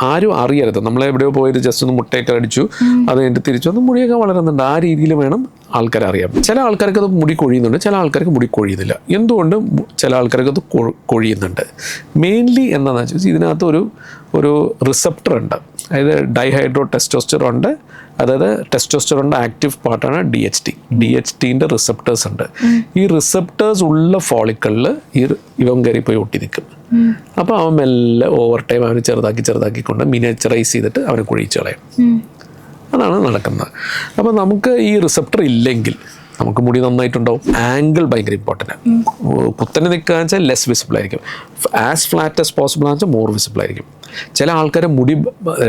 ആരും അറിയരുത്. നമ്മളെവിടെയോ പോയത് ജസ്റ്റ് ഒന്ന് മുട്ടയൊക്കെ അടിച്ചു, അത് കഴിഞ്ഞിട്ട് തിരിച്ചു വന്ന് മുടിയൊക്കെ വളരുന്നുണ്ട്. ആ രീതിയിൽ വേണം ആൾക്കാരെ അറിയാം. ചില ആൾക്കാർക്ക് അത് മുടി കൊഴിയുന്നുണ്ട്, ചില ആൾക്കാർക്ക് മുടി കൊഴിയുന്നില്ല. എന്തുകൊണ്ട് ചില ആൾക്കാർക്ക് അത് കൊഴിയുന്നുണ്ട്? മെയിൻലി എന്താണെന്ന് വെച്ചാൽ ഇതിനകത്ത് ഒരു റിസപ്റ്റർ ഉണ്ട്. അതായത് ഡൈഹൈഡ്രോ ടെസ്റ്റോസ്റ്ററോണിൻ്റെ, അതായത് ടെസ്റ്റോസ്റ്ററോണിൻ്റെ ആക്റ്റീവ് പാർട്ടാണ് DHTൻ്റെ റിസപ്റ്റേഴ്സ് ഉണ്ട്. ഈ റിസപ്റ്റേഴ്സ് ഉള്ള ഫോളിക്കളിൽ ഇവൻ കയറി പോയി ഒട്ടി നിൽക്കും. അപ്പോൾ അവൻ മെല്ലെ ഓവർ ടൈം അവന് ചെറുതാക്കിക്കൊണ്ട് മിനിയേച്ചറൈസ് ചെയ്തിട്ട് അവനെ കുഴിച്ച് കളയും. അതാണ് നടക്കുന്നത്. അപ്പോൾ നമുക്ക് ഈ റിസപ്റ്റർ ഇല്ലെങ്കിൽ നമുക്ക് മുടി നന്നായിട്ടുണ്ടാവും. ആംഗിൾ ഭയങ്കര ഇമ്പോർട്ടൻ്റ് ആണ്. കുത്തനെ നിൽക്കുക വെച്ചാൽ ലെസ് വിസിബിൾ ആയിരിക്കും. ആസ് ഫ്ലാറ്റ് ആസ് പോസിബിൾ ആണെന്ന് വെച്ചാൽ മോർ വിസിബിൾ ആയിരിക്കും. ചില ആൾക്കാരുടെ മുടി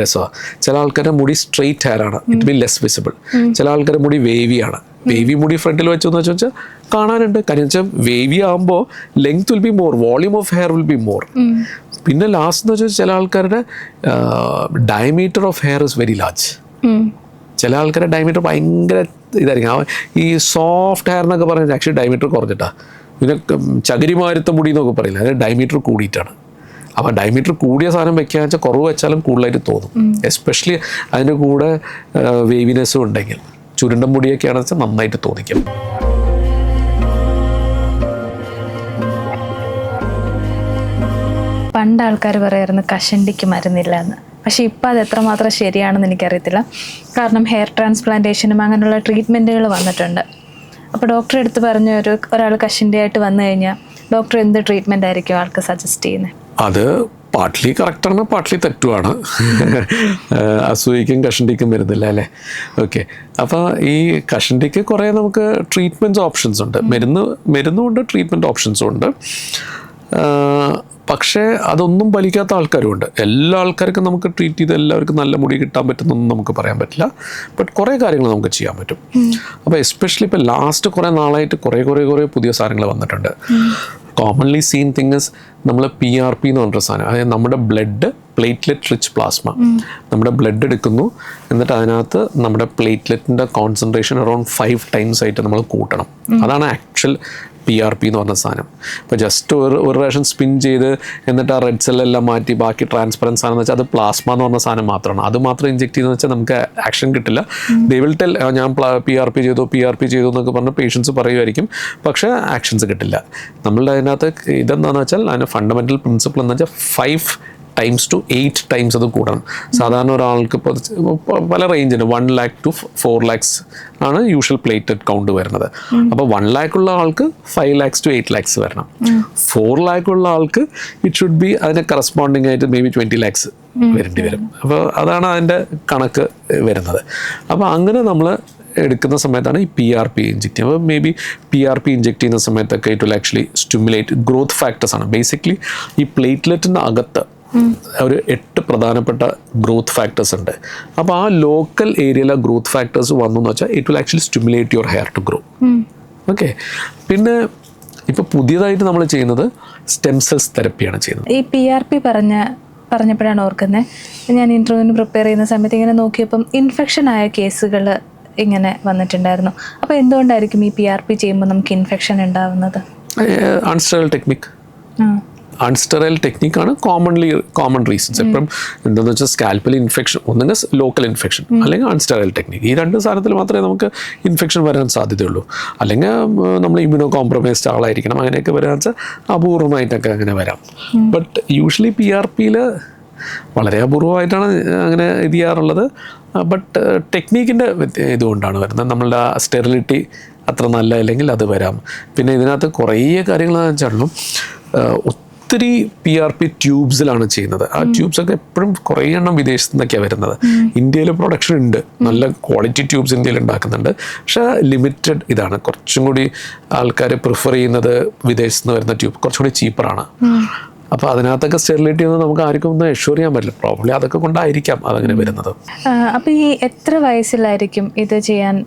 രസമാണ്, ചില ആൾക്കാരുടെ മുടി സ്ട്രെയിറ്റ് ഹെയർ ആണ്, ഇറ്റ് ബി ലെസ് വിസിബിൾ. ചില ആൾക്കാരുടെ മുടി വേവിയാണ്. വേവി മുടി ഫ്രണ്ടിൽ വെച്ചെന്ന് വെച്ചാൽ കാണാനുണ്ട്. കാര്യം വെച്ചാൽ വേവി ആകുമ്പോൾ length will be more, volume of hair will be more. പിന്നെ ലാസ്റ്റ് എന്ന് വെച്ചാൽ ചില ആൾക്കാരുടെ diameter of hair is very large. ചില ആൾക്കാരുടെ ഡയമീറ്റർ ഭയങ്കര ഇതായിരിക്കും. ഈ സോഫ്റ്റ് ഹെയർ എന്നൊക്കെ പറയുന്നത് ആക്ച്വലി ഡയമീറ്റർ കുറഞ്ഞിട്ടാണ്. പിന്നെ ചകിരിമാരത്തെ മുടി എന്നൊക്കെ പറയില്ല, അത് ഡയമീറ്റർ കൂടിയിട്ടാണ്. അപ്പോൾ ഡയമീറ്റർ കൂടിയ സാധനം വെക്കുക വെച്ചാൽ കുറവ് വെച്ചാലും കൂടുതലായിട്ട് തോന്നും. എസ്പെഷ്യലി അതിൻ്റെ കൂടെ വേവിനെസ്സും ഉണ്ടെങ്കിൽ, ചുരുണ്ട മുടിയൊക്കെയാണെന്ന് വെച്ചാൽ നന്നായിട്ട് തോന്നിക്കും. പണ്ട് ആൾക്കാർ പറയായിരുന്നു കഷണ്ടിക്ക് മരുന്നില്ല എന്ന്. പക്ഷെ ഇപ്പം അത് എത്രമാത്രം ശരിയാണെന്ന് എനിക്കറിയത്തില്ല. കാരണം ഹെയർ ട്രാൻസ്പ്ലാന്റേഷനും അങ്ങനെയുള്ള ട്രീറ്റ്മെൻറ്റുകൾ വന്നിട്ടുണ്ട്. അപ്പോൾ ഡോക്ടറെ അടുത്ത് പറഞ്ഞ ഒരാൾ കഷണ്ടിയായിട്ട് വന്നു കഴിഞ്ഞാൽ ഡോക്ടർ എന്ത് ട്രീറ്റ്മെൻ്റ് ആയിരിക്കും ആൾക്ക് സജസ്റ്റ് ചെയ്യുന്നത്? അത് പാർട്ട്ലി കറക്റ്റാണ്, പാർട്ട്ലി തെറ്റുമാണ്. അസൂയക്കും കഷണ്ടിക്കും വരുന്നില്ല അല്ലേ? ഓക്കെ. അപ്പോൾ ഈ കഷണ്ടിക്ക് കുറേ നമുക്ക് ട്രീറ്റ്മെൻറ്റ് ഓപ്ഷൻസ് ഉണ്ട്. മരുന്നുമുണ്ട്, ട്രീറ്റ്മെൻറ്റ് ഓപ്ഷൻസും ഉണ്ട്. പക്ഷേ അതൊന്നും ഫലിക്കാത്ത ആൾക്കാരുമുണ്ട്. എല്ലാ ആൾക്കാർക്കും നമുക്ക് ട്രീറ്റ് ചെയ്ത് എല്ലാവർക്കും നല്ല മുടി കിട്ടാൻ പറ്റുന്നൊന്നും നമുക്ക് പറയാൻ പറ്റില്ല. ബട്ട് കുറേ കാര്യങ്ങൾ നമുക്ക് ചെയ്യാൻ പറ്റും. അപ്പോൾ എസ്പെഷ്യലി ഇപ്പോൾ ലാസ്റ്റ് കുറേ നാളായിട്ട് കുറേ പുതിയ സാധനങ്ങൾ വന്നിട്ടുണ്ട്. കോമൺലി സീൻ തിങ്സ് നമ്മൾ PRP എന്ന് പറഞ്ഞൊരു സാധനം, അതായത് നമ്മുടെ ബ്ലഡ് പ്ലേറ്റ്ലെറ്റ് റിച്ച് പ്ലാസ്മ, നമ്മുടെ ബ്ലഡ് എടുക്കുന്നു, എന്നിട്ട് അതിനകത്ത് നമ്മുടെ പ്ലേറ്റ്ലെറ്റിൻ്റെ കോൺസെൻട്രേഷൻ അറൗണ്ട് 5 times ആയിട്ട് നമ്മൾ കൂട്ടണം. അതാണ് ആക്ച്വൽ PRP എന്ന് പറഞ്ഞ സാധനം. ഇപ്പോൾ ജസ്റ്റ് ഒരു പ്രാവശ്യം സ്പിൻ ചെയ്ത് എന്നിട്ട് ആ റെഡ് സെല്ലെല്ലാം മാറ്റി ബാക്കി ട്രാൻസ്പെറൻസ് സാധനം എന്ന് വെച്ചാൽ അത് പ്ലാസ്മ എന്ന് പറഞ്ഞ സാധനം മാത്രമാണ്. അത് മാത്രം ഇഞ്ചെക്ട് ചെയ്തെന്ന് വെച്ചാൽ നമുക്ക് ആക്ഷൻ കിട്ടില്ല. ദേ വിൽ ടെൽ ഞാൻ PRP ചെയ്തു എന്നൊക്കെ പറഞ്ഞ് പേഷ്യൻസ് പറയുമായിരിക്കും, പക്ഷേ ആക്ഷൻസ് കിട്ടില്ല. നമ്മളുടെ അതിനകത്ത് ഇതെന്താണെന്ന് വെച്ചാൽ അതിൻ്റെ ഫണ്ടമെൻ്റൽ പ്രിൻസിപ്പിൾ എന്ന് വെച്ചാൽ 5 times to 8 times അത് കൂടണം. സാധാരണ ഒരാൾക്ക് ഇപ്പോൾ പല റേഞ്ചിന് 1 lakh to 4 lakhs ആണ് യൂഷ്വൽ പ്ലേറ്റഡ് കൗണ്ട് വരുന്നത്. അപ്പോൾ 1 lakh ഉള്ള ആൾക്ക് 5 lakhs to 8 lakhs വരണം. 4 lakh ഉള്ള ആൾക്ക് ഇറ്റ് ഷുഡ് ബി അതിന് കറസ്പോണ്ടിങ് ആയിട്ട് മേ ബി 20 lakhs വരേണ്ടി വരും. അപ്പോൾ അതാണ് അതിൻ്റെ കണക്ക് വരുന്നത്. അപ്പോൾ അങ്ങനെ നമ്മൾ എടുക്കുന്ന സമയത്താണ് ഈ PRP ഇഞ്ചെക്ട് ചെയ്യുന്നത്. മേ ബി PRP ഇഞ്ചെക്ട് ചെയ്യുന്ന സമയത്തൊക്കെ it will actually stimulate growth factors ആണ്. ബേസിക്കലി ഈ പ്ലേറ്റ്ലെറ്റിൻ്റെ അകത്ത് ഒരു 8 പ്രധാനപ്പെട്ട ഗ്രോത്ത് ഫാക്ടേഴ്സ് ഉണ്ട്. അപ്പോൾ ആ ലോക്കൽ ഏരിയയിലെ ഗ്രോത്ത് ഫാക്ടേഴ്സ് വന്നു എന്ന് വെച്ചാൽ it will actually stimulate your hair to grow. Okay. പിന്നെ ഇപ്പോൾ പുതിയതായിട്ട് നമ്മൾ ചെയ്യുന്നത് സ്റ്റെം സെൽസ് തെറപ്പിയാണ് ചെയ്യുന്നത്. ഈ PRP പറഞ്ഞപ്പോഴാണ് ഓർക്കുന്നത്, ഞാൻ ഇൻ്റർവ്യൂവിന് പ്രിപ്പയർ ചെയ്യുന്ന സമയത്ത് ഇങ്ങനെ നോക്കിയപ്പം ഇൻഫെക്ഷൻ ആയ കേസുകൾ ഇങ്ങനെ വന്നിട്ടുണ്ടായിരുന്നു. അപ്പോൾ എന്തുകൊണ്ടായിരിക്കും ഈ PRP ചെയ്യുമ്പോൾ നമുക്ക് ഇൻഫെക്ഷൻ ഉണ്ടാവുന്നത്? Unsterile technique. അൺസ്റ്റെറൈൽ ടെക്നിക്കാണ് കോമൺ റീസൺസ്. എപ്പോഴും എന്താണെന്ന് വെച്ചാൽ സ്കാൽപ്പിൽ ഇൻഫെക്ഷൻ, ഒന്നുകിൽ ലോക്കൽ ഇൻഫെക്ഷൻ അല്ലെങ്കിൽ അൺസ്റ്റെറൈൽ ടെക്നിക്ക്. ഈ 2 സാധനത്തിൽ മാത്രമേ നമുക്ക് ഇൻഫെക്ഷൻ വരാൻ സാധ്യതയുള്ളൂ. അല്ലെങ്കിൽ നമ്മൾ ഇമ്മ്യൂണോ കോംപ്രമൈസ്ഡ് ആളായിരിക്കണം, അങ്ങനെയൊക്കെ വരാന്ന് വെച്ചാൽ അപൂർവമായിട്ടൊക്കെ അങ്ങനെ വരാം. ബട്ട് യൂഷ്വലി PRPയിൽ വളരെ അപൂർവമായിട്ടാണ് അങ്ങനെ ഇത് ചെയ്യാറുള്ളത്. ബട്ട് ടെക്നീക്കിൻ്റെ ഇതുകൊണ്ടാണ് വരുന്നത്. നമ്മളുടെ സ്റ്റെറിലിറ്റി അത്ര നല്ല അല്ലെങ്കിൽ അത് വരാം. പിന്നെ ഇതിനകത്ത് കുറേ കാര്യങ്ങളെന്ന് വെച്ചാലും ഒത്തിരി PRP ട്യൂബ്സിലാണ് ചെയ്യുന്നത്. ആ ട്യൂബ്സൊക്കെ എപ്പോഴും കുറേ എണ്ണം വിദേശത്തു നിന്നൊക്കെയാണ് വരുന്നത്. ഇന്ത്യയിൽ പ്രൊഡക്ഷൻ ഉണ്ട്, നല്ല ക്വാളിറ്റി ട്യൂബ്സ് ഇന്ത്യയിൽ ഉണ്ടാക്കുന്നുണ്ട്. പക്ഷേ ലിമിറ്റഡ് ഇതാണ്. കുറച്ചും കൂടി ആൾക്കാർ പ്രിഫർ ചെയ്യുന്നത് വിദേശത്ത് നിന്ന് വരുന്ന ട്യൂബ്, കുറച്ചും കൂടി ചീപ്പറാണ്. അപ്പോൾ അതിനകത്തൊക്കെ സ്റ്റെറിലിറ്റി ഒന്നും നമുക്ക് ആർക്കും ഒന്നും എഷ്യൂർ ചെയ്യാൻ പറ്റില്ല. പ്രോബ്ലി അതൊക്കെ കൊണ്ടായിരിക്കാം അതങ്ങനെ വരുന്നത്. അപ്പോൾ ഈ എത്ര വയസ്സിലായിരിക്കും ഇത് ചെയ്യാൻ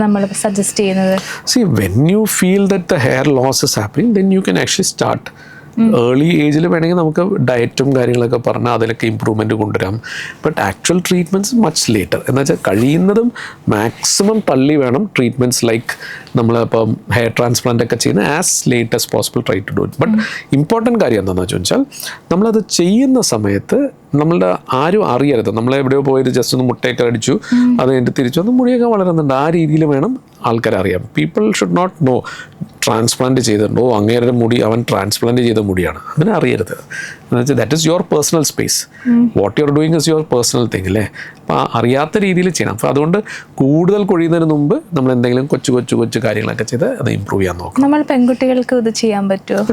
നമ്മൾ സജസ്റ്റ് ചെയ്യുന്നത്? See, when you feel that the hair loss is happening, then you can actually start early ഏജിൽ വേണമെങ്കിൽ നമുക്ക് ഡയറ്റും കാര്യങ്ങളൊക്കെ പറഞ്ഞാൽ അതിലൊക്കെ ഇമ്പ്രൂവ്മെൻറ്റ് കൊണ്ടുവരാം. But actual treatments much later എന്ന് വെച്ചാൽ കഴിയുന്നതും മാക്സിമം തള്ളി വേണം ട്രീറ്റ്മെൻറ്റ്സ് ലൈക്ക് നമ്മളിപ്പം ഹെയർ ട്രാൻസ്പ്ലാന്റ് ഒക്കെ ചെയ്യുന്ന as late as possible try to do it. But important കാര്യം എന്താണെന്ന് വെച്ചാൽ നമ്മളത് ചെയ്യുന്ന സമയത്ത് നമ്മളുടെ ആരും അറിയരുത്. നമ്മളെവിടെയോ പോയിട്ട് ജസ്റ്റ് ഒന്ന് മുട്ടയൊക്കെ അടിച്ചു അത് കഴിഞ്ഞിട്ട് തിരിച്ചു വന്ന് മുടിയൊക്കെ വളരുന്നുണ്ട്, ആ രീതിയിൽ വേണം ആൾക്കാർ അറിയാം. People should not know transplant ചെയ്തിട്ടുണ്ടോ അങ്ങേരുടെ മുടി അവൻ ട്രാൻസ്പ്ലാന്റ് ചെയ്ത മുടിയാണ്, അങ്ങനെ അറിയരുത്. എന്ന് വെച്ചാൽ that is your personal space, what you are doing is your personal thing അല്ലേ. അപ്പോൾ അറിയാത്ത രീതിയിൽ ചെയ്യണം. അപ്പോൾ അതുകൊണ്ട് കൂടുതൽ കൊഴിയുന്നതിന് മുമ്പ് നമ്മൾ എന്തെങ്കിലും കൊച്ചു കാര്യങ്ങളൊക്കെ ചെയ്ത് അത് ഇമ്പ്രൂവ് ചെയ്യാൻ നോക്കണം. നമ്മൾ പെൺകുട്ടികൾക്ക് ഇത് ചെയ്യാൻ പറ്റുമോ?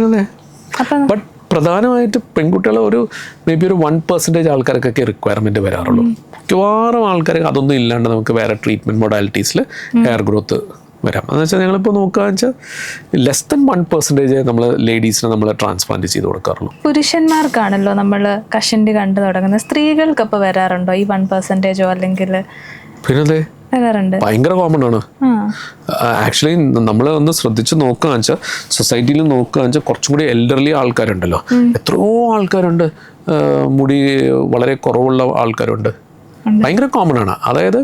ബട്ട് പ്രധാനമായിട്ട് പെൺകുട്ടികൾ ഒരു മേ ബി ഒരു 1% ആൾക്കാർക്കൊക്കെ റിക്വയർമെൻറ്റ് വരാറുള്ളൂ. മിക്കവാറും ആൾക്കാർക്ക് അതൊന്നും ഇല്ലാണ്ട് നമുക്ക് വേറെ ട്രീറ്റ്മെൻറ്റ് മൊഡാലിറ്റീസിൽ ഹെയർ ഗ്രോത്ത് വരാം. എന്ന് വെച്ചാൽ ഞങ്ങളിപ്പോൾ നോക്കുകയെന്ന് വെച്ചാൽ ലെസ് ദൻ 1% നമ്മൾ ലേഡീസിന് നമ്മൾ ട്രാൻസ്പ്ലാന്റ് ചെയ്ത് കൊടുക്കാറുള്ളൂ. പുരുഷന്മാർക്കാണല്ലോ നമ്മൾ കഷണ്ടി കണ്ടു തുടങ്ങുന്നത്, സ്ത്രീകൾക്കപ്പോൾ വരാറുണ്ടോ ഈ 1%? അല്ലെങ്കിൽ പിന്നെ വരാറുണ്ട്? ഭയങ്കര കോമൺ ആണ്. ആക്ച്വലി നമ്മൾ ഒന്ന് ശ്രദ്ധിച്ച് നോക്കുകയെന്ന് വെച്ചാൽ സൊസൈറ്റിയിൽ നോക്കുകയെന്ന് വെച്ചാൽ കുറച്ചും കൂടി എൽഡർലി ആൾക്കാരുണ്ടല്ലോ, എത്രയോ ആൾക്കാരുണ്ട് മുടി വളരെ കുറവുള്ള ആൾക്കാരുണ്ട്, ഭയങ്കര കോമൺ ആണ്. അതായത്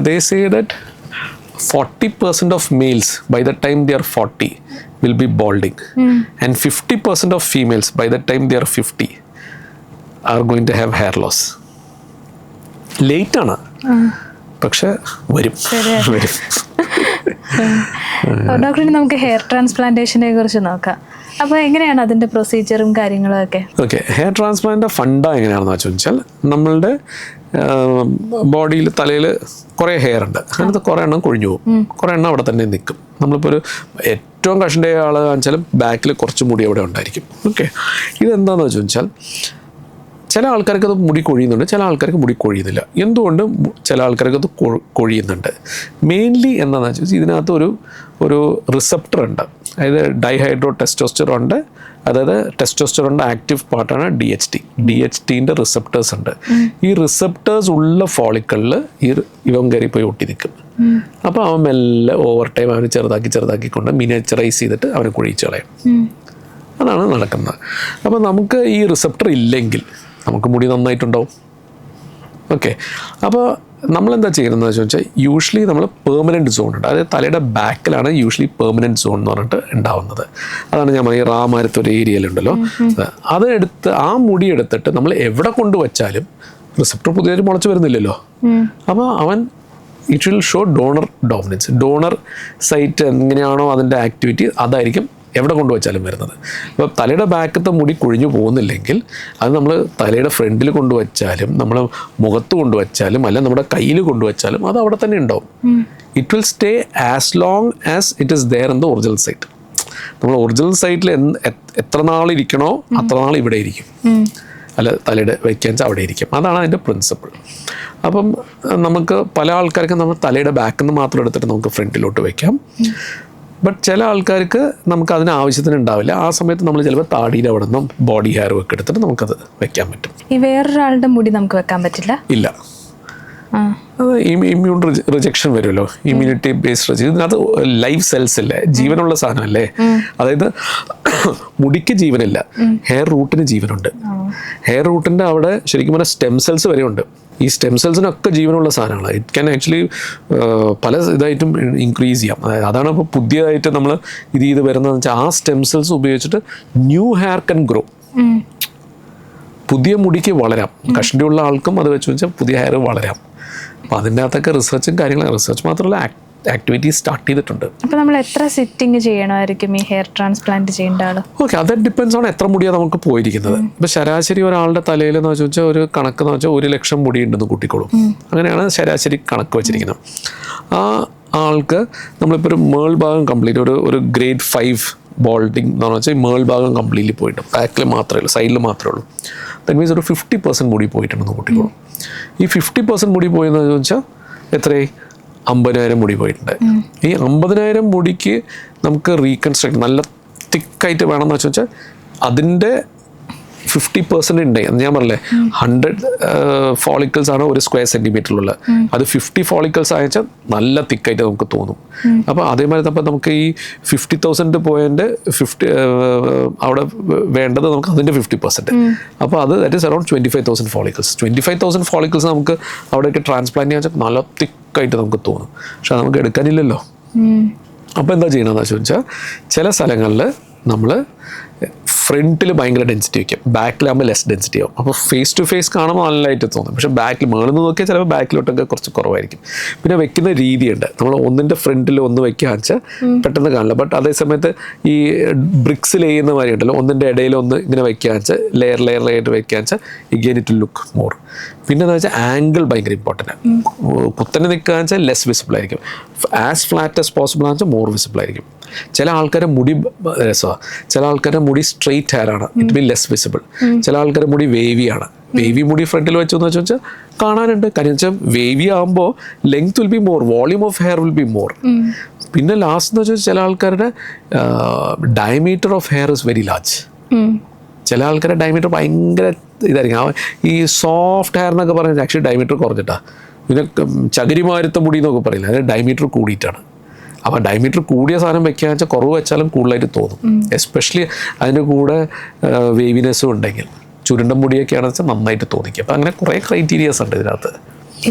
they say that 40% of males by the time they are 40 will be balding, and 50% of females by the time they are 50 are going to have hair loss. Late ആണ്, പക്ഷെ വരും. ഡോക്ടറിന് നമുക്ക് ഹെയർ ട്രാൻസ്പ്ലാന്റേഷനെ കുറിച്ച് നോക്കാം. അപ്പോൾ എങ്ങനെയാണ് അതിൻ്റെ പ്രൊസീജിയറും കാര്യങ്ങളും ഒക്കെ? ഓക്കെ, ഹെയർ ട്രാൻസ്പ്ലാന്റ് ഫണ്ട എങ്ങനെയാണെന്ന് വെച്ചാൽ നമ്മളുടെ ബോഡിയിൽ തലയിൽ കുറേ ഹെയർ ഉണ്ട്, അതിനകത്ത് കുറേ എണ്ണം കൊഴിഞ്ഞു പോകും, കുറേ എണ്ണം അവിടെ തന്നെ നിൽക്കും. നമ്മളിപ്പോൾ ഒരു ഏറ്റവും കഷൻ്റെ ആൾ കാണിച്ചാലും ബാക്കിൽ കുറച്ച് മുടി അവിടെ ഉണ്ടായിരിക്കും. ഓക്കെ, ഇതെന്താണെന്ന് വെച്ചാൽ ചില ആൾക്കാർക്ക് അത് മുടി കൊഴിയുന്നുണ്ട്, ചില ആൾക്കാർക്ക് മുടി കൊഴിയുന്നില്ല. എന്തുകൊണ്ട് ചില ആൾക്കാർക്ക് അത് കൊഴിയുന്നുണ്ട്? മെയിൻലി എന്താണെന്ന് വെച്ചാൽ ഇതിനകത്ത് ഒരു റിസപ്റ്റർ ഉണ്ട്, അതായത് ഡൈഹൈഡ്രോ ടെസ്റ്റോസ്റ്ററോണിൻ്റെ, അതായത് ടെസ്റ്റോസ്റ്ററോണിൻ്റെ ആക്റ്റീവ് പാർട്ടാണ് DHTൻ്റെ റിസപ്റ്റേഴ്സ് ഉണ്ട്. ഈ റിസപ്റ്റേഴ്സ് ഉള്ള ഫോളിക്കളിൽ ഇവൻ കയറി പോയി ഒട്ടി നിൽക്കും. അപ്പോൾ അവൻ മെല്ലെ ഓവർ ടൈം അവന് ചെറുതാക്കിക്കൊണ്ട് മിനിയേച്ചറൈസ് ചെയ്തിട്ട് അവനെ കുഴിച്ച് കളയും. അതാണ് നടക്കുന്നത്. അപ്പോൾ നമുക്ക് ഈ റിസപ്റ്റർ ഇല്ലെങ്കിൽ നമുക്ക് മുടി നന്നായിട്ടുണ്ടാവും. ഓക്കെ, അപ്പോൾ നമ്മളെന്താ ചെയ്യുന്നതെന്ന് വെച്ചാൽ യൂഷ്വലി നമ്മൾ പെർമനൻറ്റ് സോൺ ഉണ്ട്, അതായത് തലയുടെ ബാക്കിലാണ് യൂഷ്വലി പെർമനൻറ്റ് സോൺ എന്ന് പറഞ്ഞിട്ട് ഉണ്ടാവുന്നത്. അതാണ് ഞാൻ ഈ റാമാരത്തൊരു ഏരിയയിലുണ്ടല്ലോ, അതെടുത്ത് ആ മുടി എടുത്തിട്ട് നമ്മൾ എവിടെ കൊണ്ടുവച്ചാലും റിസപ്റ്റർ പുതിയതായിട്ട് മുളച്ച് വരുന്നില്ലല്ലോ. അപ്പോൾ അവൻ it will show donor dominance. Donor site എങ്ങനെയാണോ അതിൻ്റെ ആക്ടിവിറ്റി അതായിരിക്കും എവിടെ കൊണ്ടുവച്ചാലും വരുന്നത്. അപ്പോൾ തലയുടെ ബാക്കത്തെ മുടി കൊഴിഞ്ഞു പോകുന്നില്ലെങ്കിൽ അത് നമ്മൾ തലയുടെ ഫ്രണ്ടിൽ കൊണ്ടുവച്ചാലും നമ്മൾ മുഖത്ത് കൊണ്ടുവച്ചാലും അല്ല നമ്മുടെ കയ്യിൽ കൊണ്ടുവച്ചാലും അത് അവിടെ തന്നെ ഉണ്ടാവും. It will stay as long as it is there in the original site. നമ്മൾ ഒറിജിനൽ സൈറ്റിൽ എത്ര നാളിരിക്കണോ അത്ര നാൾ ഇവിടെ ഇരിക്കും, അല്ല തലയുടെ വയ്ക്കാൻ അവിടെ ഇരിക്കും. അതാണ് അതിൻ്റെ പ്രിൻസിപ്പിൾ. അപ്പം നമുക്ക് പല ആൾക്കാർക്കും നമ്മൾ തലയുടെ ബാക്കിൽ നിന്ന് മാത്രം എടുത്തിട്ട് നമുക്ക് ഫ്രണ്ടിലോട്ട് വയ്ക്കാം. ബട്ട് ചില ആൾക്കാർക്ക് നമുക്ക് അതിന് ആവശ്യത്തിന് ഉണ്ടാവില്ല. ആ സമയത്ത് നമ്മൾ ചിലപ്പോൾ താടിയുടെ അവിടെ നിന്നും ബോഡി ഹെയർ ഒക്കെ എടുത്തിട്ട് നമുക്കത് വെക്കാൻ പറ്റും. ഈ വേറൊരാളുടെ മുടി നമുക്ക് വെക്കാൻ പറ്റില്ല? ഇല്ല, അത് ഇമ്മ്യൂൺ റിജക്ഷൻ വരുമല്ലോ, ഇമ്മ്യൂണിറ്റി ബേസ്ഡ് റിജക്ഷൻ. ഇതിനകത്ത് ലൈഫ് സെൽസ് അല്ലേ, ജീവനുള്ള സാധനമല്ലേ. അതായത് മുടിക്ക് ജീവനില്ല, ഹെയർ റൂട്ടിന് ജീവനുണ്ട്. ഹെയർ റൂട്ടിൻ്റെ അവിടെ ശരിക്കും പറഞ്ഞാൽ സ്റ്റെം സെൽസ് വരെ ഉണ്ട്. ഈ സ്റ്റെം സെൽസിനൊക്കെ ജീവനുള്ള സാധനങ്ങളാണ്. ഇറ്റ് ക്യാൻ ആക്ച്വലി പല ഇതായിട്ടും ഇൻക്രീസ് ചെയ്യാം. അതായത് അതാണ് ഇപ്പോൾ പുതിയതായിട്ട് നമ്മൾ ഇത് വരുന്നതെന്ന് വെച്ചാൽ ആ സ്റ്റെം സെൽസ് ഉപയോഗിച്ചിട്ട് ന്യൂ ഹെയർ കൻ ഗ്രോ. പുതിയ മുടിക്ക് വളരാം. കഷണ്ടിയുള്ള ആൾക്കും അത് വെച്ച് വെച്ചാൽ പുതിയ ഹെയർ വളരാം. അപ്പോൾ അതിൻ്റെ അകത്തൊക്കെ റിസർച്ചും കാര്യങ്ങളും, റിസർച്ച് മാത്രമല്ല ആക്ടിവിറ്റീസ് സ്റ്റാർട്ട് ചെയ്തിട്ടുണ്ട്. അപ്പോൾ നമ്മൾ എത്ര സിറ്റിംഗ് ചെയ്യണമായിരിക്കും ഈ ഹെയർ ട്രാൻസ്പ്ലാന്റ് ചെയ്യേണ്ട ആൾ? ഓക്കെ, അത് ഡിപ്പെൻസ് ഓൺ എത്ര മുടിയാണ് നമുക്ക് പോയിരിക്കുന്നത്. ഇപ്പോൾ ശരാശരി ഒരാളുടെ തലയിൽ എന്ന് വെച്ചാൽ ഒരു കണക്കെന്ന് വെച്ചാൽ 1,00,000 മുടി ഉണ്ടെന്ന് കൂട്ടിക്കോളും. അങ്ങനെയാണ് ശരാശരി കണക്ക് വെച്ചിരിക്കുന്നത്. ആ ആൾക്ക് നമ്മളിപ്പോൾ ഒരു മേൾഭാഗം കംപ്ലീറ്റ് ഒരു ഗ്രേഡ് 5 ബോൾഡിങ് എന്ന് വെച്ചാൽ മേൾഭാഗം കംപ്ലീറ്റ്ലി പോയിട്ട് ബാക്കിൽ മാത്രമേ ഉള്ളൂ, സൈഡിൽ മാത്രമേ ഉള്ളൂ. ദാറ്റ് മീൻസ് ഒരു 50% മുടി പോയിട്ടുണ്ടെന്ന് കൂട്ടിക്കോളും. ഈ 50% മുടി പോയെന്ന് വെച്ചാൽ എത്രയായി? 50,000 മുടി പോയിട്ടുണ്ട്. ഈ 50,000 മുടിക്ക് നമുക്ക് റീകൺസ്ട്രക്ട് നല്ല തിക്കായിട്ട് വേണമെന്ന് വെച്ചാൽ അതിൻ്റെ 50% ഉണ്ടെങ്കിൽ ഞാൻ പറഞ്ഞില്ലേ 100 ഫോളിക്കിൾസ് ആണ് ഒരു സ്ക്വയർ സെൻറ്റിമീറ്ററിലുള്ളത്, അത് 50 ഫോളിക്കിൾസ് അയച്ചാൽ നല്ല തിക്കായിട്ട് നമുക്ക് തോന്നും. അപ്പോൾ അതേമാതിരി അപ്പോൾ നമുക്ക് ഈ 50,000 പോയിന്റ് 50 അവിടെ വേണ്ടത് നമുക്ക് അതിൻ്റെ 50%. അപ്പോൾ അത് that is around 25,000 follicles. 25,000 follicles നമുക്ക് അവിടെയൊക്കെ ട്രാൻസ്പ്ലാന്റ് ചെയ്യാൻ വെച്ചാൽ നല്ല തിക്കായിട്ട് നമുക്ക് തോന്നും. പക്ഷെ നമുക്ക് എടുക്കാനില്ലല്ലോ. അപ്പോൾ എന്താ ചെയ്യണമെന്ന് ചോദിച്ചാൽ ചില സ്ഥലങ്ങളിൽ നമ്മൾ ഫ്രണ്ടിൽ ഭയങ്കര ഡെൻസിറ്റി വയ്ക്കും, ബാക്കിലാകുമ്പോൾ ലെസ് ഡെൻസിറ്റി ആവും. അപ്പോൾ ഫേസ് ടു ഫേസ് കാണുമ്പോൾ നല്ലതായിട്ട് തോന്നും, പക്ഷേ ബാക്കിൽ മുകളിൽ നിന്ന് നോക്കിയാൽ ചിലപ്പോൾ ബാക്കിലോട്ടൊക്കെ കുറച്ച് കുറവായിരിക്കും. പിന്നെ വെക്കുന്ന രീതിയുണ്ട്, നമ്മൾ ഒന്നിൻ്റെ ഫ്രണ്ടിൽ ഒന്ന് വയ്ക്കുക വെച്ചാൽ പെട്ടെന്ന് കാണില്ല. ബട്ട് അതേ സമയത്ത് ഈ ബ്രിക്സിൽ ചെയ്യുന്ന മാതിരി ഉണ്ടല്ലോ, ഒന്നിൻ്റെ ഇടയിൽ ഒന്ന് ഇങ്ങനെ വയ്ക്കുക വെച്ചാൽ ലെയർ ആയിട്ട് വയ്ക്കുക വെച്ചാൽ ഇഗെയിൻ ഇറ്റ് ലുക്ക് മോർ. പിന്നെ എന്താ വെച്ചാൽ ആംഗിൾ ഭയങ്കര ഇമ്പോർട്ടൻ്റ്. കുത്തനെ നിൽക്കുക വെച്ചാൽ ലെസ് വിസിബിൾ ആയിരിക്കും, ആസ് ഫ്ലാറ്റ് ആസ് പോസിബിൾ ആണെന്ന് വെച്ചാൽ മോർ വിസിബിൾ ആയിരിക്കും. ചില ആൾക്കാരുടെ മുടി രസമാണ്, ചില ആൾക്കാരുടെ മുടി സ്ട്രെയിറ്റ് ഹെയർ ആണ്, ഇറ്റ് ബി ലെസ് വിസിബിൾ. ചില ആൾക്കാരുടെ മുടി വേവി ആണ്, വേവി മുടി ഫ്രണ്ടിൽ വെച്ചെന്ന് വെച്ചാൽ കാണാനുണ്ട്. കാര്യം വെച്ചാൽ വേവി ആകുമ്പോൾ length will be more, volume of hair will be more. പിന്നെ ലാസ്റ്റ് എന്ന് വെച്ചാൽ ചില ആൾക്കാരുടെ diameter of hair is very large. ചില ആൾക്കാരുടെ ഡയമീറ്റർ ഭയങ്കര ഇതായിരിക്കും. ഈ സോഫ്റ്റ് ഹെയർ എന്നൊക്കെ പറയുന്നത് ആക്ച്വലി ഡയമീറ്റർ കുറഞ്ഞിട്ടാണ്. പിന്നെ ചകിരിമാരുത്ത മുടി എന്നൊക്കെ പറയില്ല, അത് ഡയമീറ്റർ കൂടിയിട്ടാണ്. അപ്പോൾ ഡയമീറ്റർ കൂടിയ സാധനം വെക്കുക വെച്ചാൽ കുറവ് വെച്ചാലും കൂടുതലായിട്ട് തോന്നും. എസ്പെഷ്യലി അതിൻ്റെ കൂടെ വേവിനെസ്സും ഉണ്ടെങ്കിൽ, ചുരുണ്ട മുടിയൊക്കെയാണെന്ന് വെച്ചാൽ നന്നായിട്ട് തോന്നിക്കും. അപ്പോൾ അങ്ങനെ കുറേ ക്രൈറ്റീരിയാസ് ഉണ്ട് ഇതിനകത്ത്.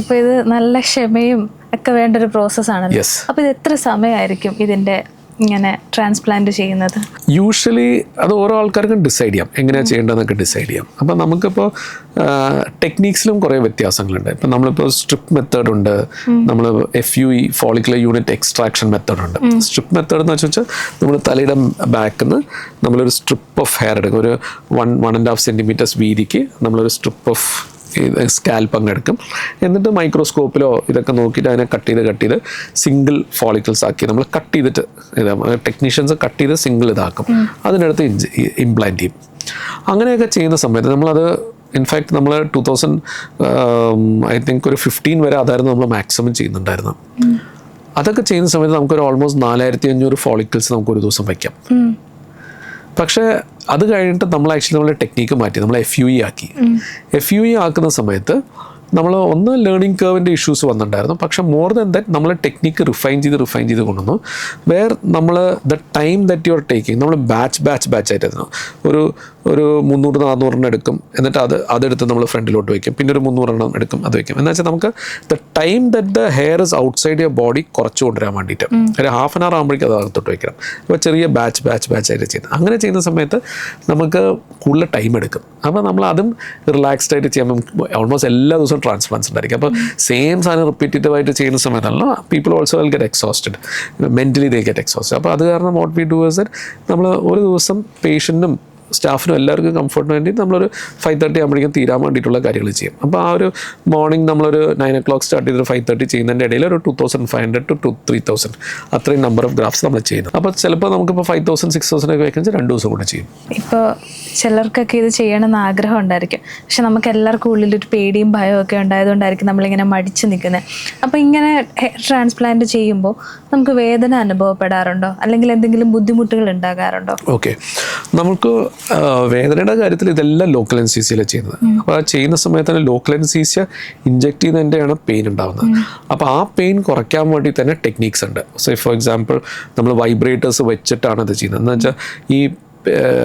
ഇപ്പോൾ ഇത് നല്ല ക്ഷമയും ഒക്കെ വേണ്ട ഒരു പ്രോസസ്സാണല്ലോ. അപ്പോൾ ഇത് എത്ര സമയമായിരിക്കും ഇതിൻ്റെ ഇങ്ങനെ ട്രാൻസ്പ്ലാന്റ് ചെയ്യുന്നത്? യൂഷ്വലി അത് ഓരോ ആൾക്കാർക്കും ഡിസൈഡ് ചെയ്യാം എങ്ങനെയാണ് ചെയ്യേണ്ടതെന്നൊക്കെ ഡിസൈഡ് ചെയ്യാം. അപ്പോൾ നമുക്കിപ്പോൾ ടെക്നീക്സിലും കുറേ വ്യത്യാസങ്ങളുണ്ട്. ഇപ്പം നമ്മളിപ്പോൾ സ്ട്രിപ്പ് മെത്തേഡ് ഉണ്ട്, നമ്മൾ FUE follicular unit extraction method ഉണ്ട്. സ്ട്രിപ്പ് മെത്തേഡ് എന്ന് വെച്ചാൽ നമ്മൾ തലയുടെ ബാക്കിൽ നിന്ന് നമ്മളൊരു സ്ട്രിപ്പ് ഓഫ് ഹെയർ എടുക്കും, ഒരു 1.5 സെൻറ്റിമീറ്റേഴ്സ് വീതിക്ക് നമ്മളൊരു സ്ട്രിപ്പ് ഓഫ് സ്കാൽപ്പ് അങ്ങ് എടുക്കും. എന്നിട്ട് മൈക്രോസ്കോപ്പിലോ ഇതൊക്കെ നോക്കിയിട്ട് അതിനെ കട്ട് ചെയ്ത് സിംഗിൾ ഫോളിക്കിൾസ് ആക്കി നമ്മൾ കട്ട് ചെയ്തിട്ട് ടെക്നീഷ്യൻസ് കട്ട് ചെയ്ത് സിംഗിൾ ഇതാക്കും, അതിനടുത്ത് ഇംപ്ലാന്റ് ചെയ്യും. അങ്ങനെയൊക്കെ ചെയ്യുന്ന സമയത്ത് നമ്മളത് ഇൻഫാക്ട് നമ്മൾ 2000 ഐ തിങ്ക് ഒരു 15 വരെ അതായിരുന്നു നമ്മൾ മാക്സിമം ചെയ്യുന്നുണ്ടായിരുന്നു. അതൊക്കെ ചെയ്യുന്ന സമയത്ത് നമുക്കൊരു ഓൾമോസ്റ്റ് 4500 ഫോളിക്കിൾസ് നമുക്കൊരു ദിവസം വയ്ക്കാം. പക്ഷേ അത് കഴിഞ്ഞിട്ട് നമ്മൾ ആക്ച്വലി നമ്മളെ ടെക്നീക്ക് മാറ്റി, നമ്മൾ FUE ആക്കി. FUE ആക്കുന്ന സമയത്ത് നമ്മൾ ഒന്ന് ലേണിംഗ് കർവിൻ്റെ ഇഷ്യൂസ് വന്നിട്ടുണ്ടായിരുന്നു. പക്ഷേ മോർ ദാൻ ദാറ്റ് നമ്മൾ ടെക്നിക്ക് റിഫൈൻ ചെയ്ത് കൊണ്ടുവന്നു. വേർ നമ്മൾ the time that you are taking നമ്മൾ ബാച്ച് ആയിട്ടായിരുന്നു. ഒരു 300-400 എടുക്കും, എന്നിട്ട് അതെടുത്ത് നമ്മൾ ഫ്രണ്ടിലോട്ട് വയ്ക്കും, പിന്നെ ഒരു 300 എടുക്കും, അത് വയ്ക്കും. എന്ന് വെച്ചാൽ നമുക്ക് the time that the hair is outside your body കുറച്ച് കൊണ്ടുവരാൻ വേണ്ടിയിട്ട് ഒരു ½ an hour ആകുമ്പോഴേക്കും അത് അകത്തോട്ട് വയ്ക്കണം. അപ്പോൾ ചെറിയ ബാച്ച് ആയിട്ട് ചെയ്യുന്നത്. അങ്ങനെ ചെയ്യുന്ന സമയത്ത് നമുക്ക് കൂടുതൽ ടൈം എടുക്കും. അപ്പോൾ നമ്മൾ അതും റിലാക്സ്ഡ് ആയിട്ട് ചെയ്യാൻ ഓൾമോസ്റ്റ് എല്ലാ ദിവസവും ട്രാൻസ്പ്ലാന്റ്സ് ഉണ്ടായിരിക്കും. അപ്പോൾ സെയിം സാധനം റിപ്പീറ്റീവായിട്ട് ചെയ്യുന്ന സമയത്തല്ല people also will get exhausted, mentally they get exhausted. അപ്പോൾ അത് കാരണം what we do is that നമ്മൾ ഒരു ദിവസം പേഷ്യൻറ്റിനും സ്റ്റാഫിനും എല്ലാവർക്കും കംഫർട്ടിന് വേണ്ടി നമ്മളൊരു 5:30 ആകുമ്പോഴേക്കും തീരാൻ വേണ്ടിയിട്ടുള്ള കാര്യങ്ങൾ ചെയ്യും. അപ്പോൾ ആ ഒരു മോർണിംഗ് നമ്മളൊരു 9 o'clock സ്റ്റാർട്ട് ചെയ്ത് 5:30 ചെയ്യുന്നതിൻ്റെ ഇടയിൽ ഒരു 2500 to 3000 അത്രയും നമ്പർ ഓഫ് ഗ്രാഫ്സ് നമ്മൾ ചെയ്യുന്നു. അപ്പോൾ ചിലപ്പോൾ നമുക്കിപ്പോൾ 5000-6000 ഒക്കെ വെക്കാൻ 2 ദിവസം കൂടെ ചെയ്യും. ഇപ്പോൾ ചിലർക്കൊക്കെ ഇത് ചെയ്യണമെന്ന് ആഗ്രഹം ഉണ്ടായിരിക്കും, പക്ഷെ നമുക്ക് എല്ലാവർക്കും ഉള്ളിലൊരു പേടിയും ഭയവും ഒക്കെ ഉണ്ടായതുകൊണ്ടായിരിക്കും നമ്മളിങ്ങനെ മടിച്ച് നിൽക്കുന്നത്. അപ്പോൾ ഇങ്ങനെ ഹെയർ ട്രാൻസ്പ്ലാന്റ് ചെയ്യുമ്പോൾ നമുക്ക് വേദന അനുഭവപ്പെടാറുണ്ടോ, അല്ലെങ്കിൽ എന്തെങ്കിലും ബുദ്ധിമുട്ടുകൾ ഉണ്ടാകാറുണ്ടോ? ഓക്കെ, നമുക്ക് വേദനയുടെ കാര്യത്തിൽ ഇതെല്ലാം ലോക്കൽ അനസ്തീസിയയിലാണ് ചെയ്യുന്നത്. അപ്പോൾ ആ ചെയ്യുന്ന സമയത്ത് തന്നെ ലോക്കൽ അനസ്തീസിയ ഇഞ്ചെക്ട് ചെയ്യുന്നതിൻ്റെയാണ് പെയിൻ ഉണ്ടാകുന്നത്. അപ്പോൾ ആ പെയിൻ കുറയ്ക്കാൻ വേണ്ടി തന്നെ ടെക്നീക്സ് ഉണ്ട്. സോ ഫോർ എക്സാമ്പിൾ നമ്മൾ വൈബ്രേറ്റേഴ്സ് വെച്ചിട്ടാണ് ഇത് ചെയ്യുന്നത്. എന്ന് വെച്ചാൽ ഈ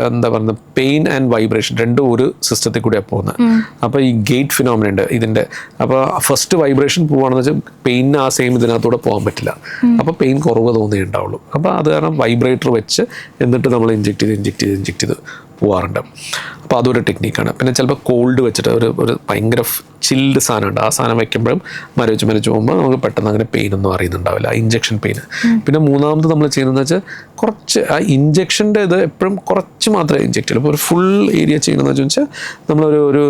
എന്താ പറയുന്നത് പെയിൻ ആൻഡ് വൈബ്രേഷൻ രണ്ടും ഒരു സിസ്റ്റത്തിൽ കൂടെയാണ് പോകുന്നത്. അപ്പോൾ ഈ ഗേറ്റ് ഫിനോമിന ഉണ്ട് ഇതിൻ്റെ. അപ്പോൾ ഫസ്റ്റ് വൈബ്രേഷൻ പോവുകയാണെന്ന് വെച്ചാൽ പെയിനിന് ആ സെയിം ഇതിനകത്തൂടെ പോകാൻ പറ്റില്ല. അപ്പോൾ പെയിൻ കുറവ് തോന്നിയിട്ടുണ്ടാവുള്ളൂ. അപ്പോൾ അത് കാരണം വൈബ്രേറ്റർ വെച്ച് എന്നിട്ട് നമ്മൾ ഇഞ്ചെക്ട് ചെയ്ത് പോകാറുണ്ട്. അപ്പോൾ അതൊരു ടെക്നിക്കാണ്. പിന്നെ ചിലപ്പോൾ കോൾഡ് വെച്ചിട്ട് ഒരു ഭയങ്കര ചിൽഡ് സാധനമുണ്ട്, ആ സാധനം വയ്ക്കുമ്പോഴും മരവിച്ച് പോകുമ്പോൾ നമുക്ക് പെട്ടെന്ന് അങ്ങനെ പെയിനൊന്നും അറിയുന്നുണ്ടാവില്ല, ഇഞ്ചെക്ഷൻ പെയിൻ. പിന്നെ മൂന്നാമത് നമ്മൾ ചെയ്യുന്നതെന്ന് വെച്ചാൽ കുറച്ച് ആ ഇഞ്ചെക്ഷൻ്റെ ഇത് എപ്പോഴും കുറച്ച് മാത്രമേ ഇഞ്ചെക്ട് ചെയ്യുള്ളൂ. ഇപ്പോൾ ഒരു ഫുൾ ഏരിയ ചെയ്യണമെന്ന് വെച്ചാൽ നമ്മളൊരു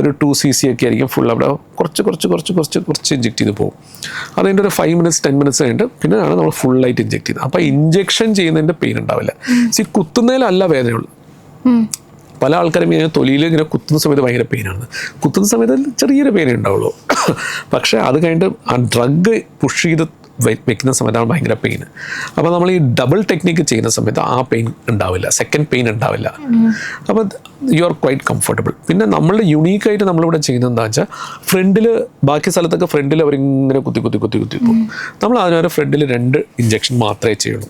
2 cc ഒക്കെ ആയിരിക്കും ഫുൾ അവിടെ കുറച്ച് ഇഞ്ചെക്ട് ചെയ്ത് പോകും. അതിൻ്റെ ഒരു 5 minutes 10 minutes കഴിഞ്ഞിട്ട് പിന്നെയാണ് നമ്മൾ ഫുള്ളായിട്ട് ഇഞ്ചെക്ട് ചെയ്യുന്നത്. അപ്പോൾ ഇഞ്ചെക്ഷൻ ചെയ്യുന്നതിൻ്റെ പെയിൻ ഉണ്ടാവില്ല. കുത്തുന്നതിലല്ല വേദനയുള്ളൂ. പല ആൾക്കാരും ഇങ്ങനെ തൊലിയിൽ ഇങ്ങനെ കുത്തുന്ന സമയത്ത് ഭയങ്കര പെയിനാണ്, കുത്തുന്ന സമയത്ത് ചെറിയൊരു പെയിനേ ഉണ്ടാവുള്ളൂ. പക്ഷേ അത് കഴിഞ്ഞിട്ട് ആ ഡ്രഗ് പുഷ് ചെയ്ത് വെക്കുന്ന സമയത്താണ് ഭയങ്കര പെയിൻ. അപ്പോൾ നമ്മൾ ഈ ഡബിൾ ടെക്നിക്ക് ചെയ്യുന്ന സമയത്ത് ആ പെയിൻ ഉണ്ടാവില്ല, സെക്കൻഡ് പെയിൻ ഉണ്ടാവില്ല. അപ്പോൾ യു ആർ ക്വൈറ്റ് കംഫർട്ടബിൾ. പിന്നെ നമ്മളുടെ യുണീക്കായിട്ട് നമ്മളിവിടെ ചെയ്യുന്നത് എന്താ വെച്ചാൽ ഫ്രണ്ടിൽ, ബാക്കി സ്ഥലത്തൊക്കെ ഫ്രണ്ടിൽ അവരിങ്ങനെ കുത്തി പോകും. നമ്മൾ അതിനൊരു ഫ്രണ്ടിൽ 2 ഇഞ്ചക്ഷൻ മാത്രമേ ചെയ്യുള്ളൂ.